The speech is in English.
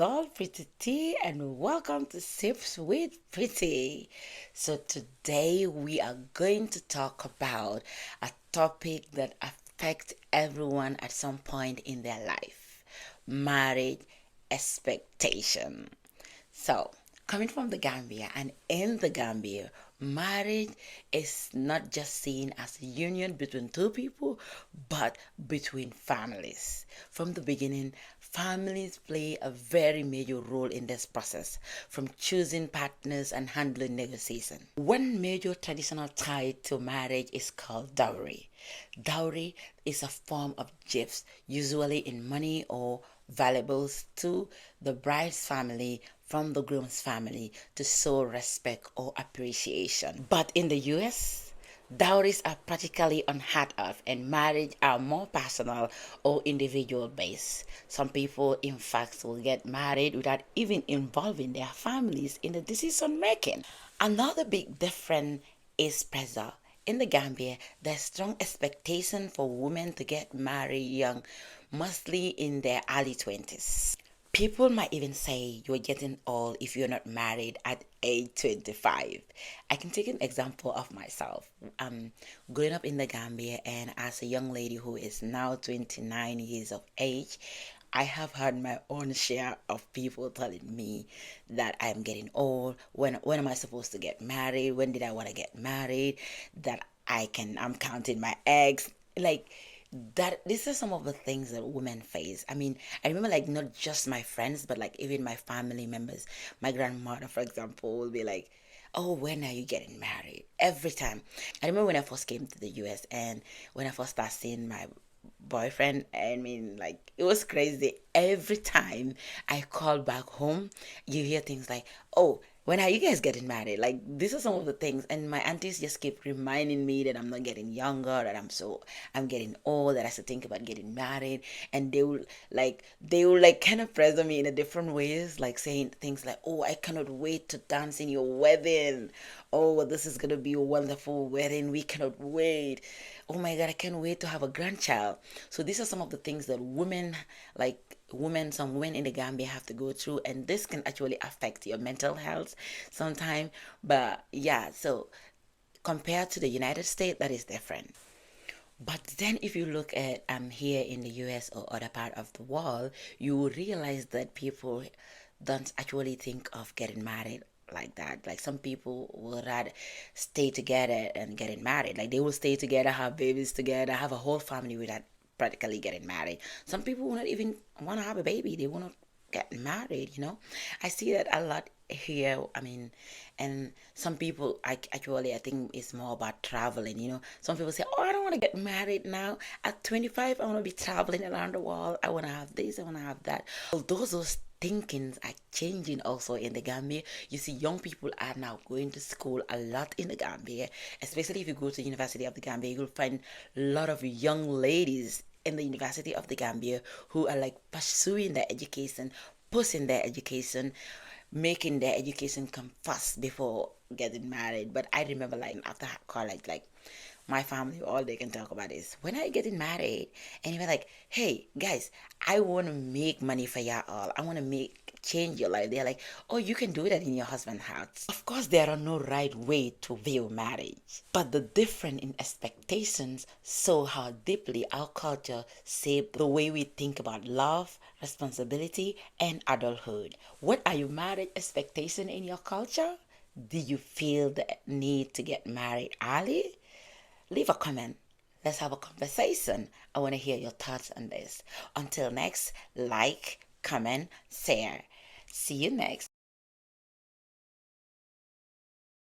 girl, Pretty T, and welcome to Sips with Pretty. So, today we are going to talk about a topic that affects everyone at some point in their life: marriage expectation. So, coming from the Gambia, and in the Gambia, marriage is not just seen as a union between two people, but between families. From the beginning, families play a very major role in this process, from choosing partners and handling negotiation. One major traditional tie to marriage is called dowry. Dowry is a form of gifts, usually in money or valuables, to the bride's family from the groom's family to show respect or appreciation. But in the US, dowries are practically unheard of, and marriage are more personal or individual based. Some people, in fact, will get married without even involving their families in the decision making. Another big difference is pressure. In the Gambia, there's strong expectation for women to get married young, mostly in their early 20s. People might even say you're getting old if you're not married at age 25. I can take an example of myself. Growing up in the Gambia, and as a young lady who is now 29 years of age, I have had my own share of people telling me that I'm getting old. When am I supposed to get married? When did I want to get married? That I'm counting my eggs. Like, that these are some of the things that women face. I mean, I remember, like, not just my friends, but like even my family members. My grandmother, for example, will be like, "Oh, when are you getting married?" Every time. I remember when I first came to the US, and when I first started seeing my boyfriend, I mean, like, it was crazy. Every time I call back home, you hear things like, "Oh, when are you guys getting married?" Like, these are some of the things, and my aunties just keep reminding me that I'm not getting younger, that I'm getting old, that I should think about getting married. And they will kind of pressure me in a different ways, like saying things like, "Oh, I cannot wait to dance in your wedding. Oh, this is gonna be a wonderful wedding. We cannot wait. Oh my God, I can't wait to have a grandchild." So these are some of the things that some women in the Gambia have to go through, and this can actually affect your mental health sometime. But yeah, so compared to the United States, that is different. But then if you look at here in the US or other part of the world, you will realize that people don't actually think of getting married like that. Like, some people would rather stay together and getting married. Like, they will stay together, have babies together, have a whole family without practically getting married. Some people will not even want to have a baby. They want to get married. I see that a lot here. I mean, and some people, I think it's more about traveling. Some people say, "Oh, I don't want to get married now. At 25, I want to be traveling around the world. I want to have this, I want to have that." Although those thinkings are changing also in the Gambia. You see, young people are now going to school a lot in the Gambia, especially if you go to the University of the Gambia. You'll find a lot of young ladies in the University of the Gambia who are like pursuing their education, pushing their education, making their education come first before getting married. But I remember, like, after college, like, my family, all they can talk about is, "When are you getting married?" And you're like, "Hey guys, I want to make money for y'all all. I want to make change your life." They're like, "Oh, you can do that in your husband's house." Of course, there are no right way to view marriage, but the difference in expectations show how deeply our culture shape the way we think about love, responsibility, and adulthood. What are your marriage expectations in your culture? Do you feel the need to get married early? Leave a comment. Let's have a conversation. I want to hear your thoughts on this. Until next, like, comment, share. See you next.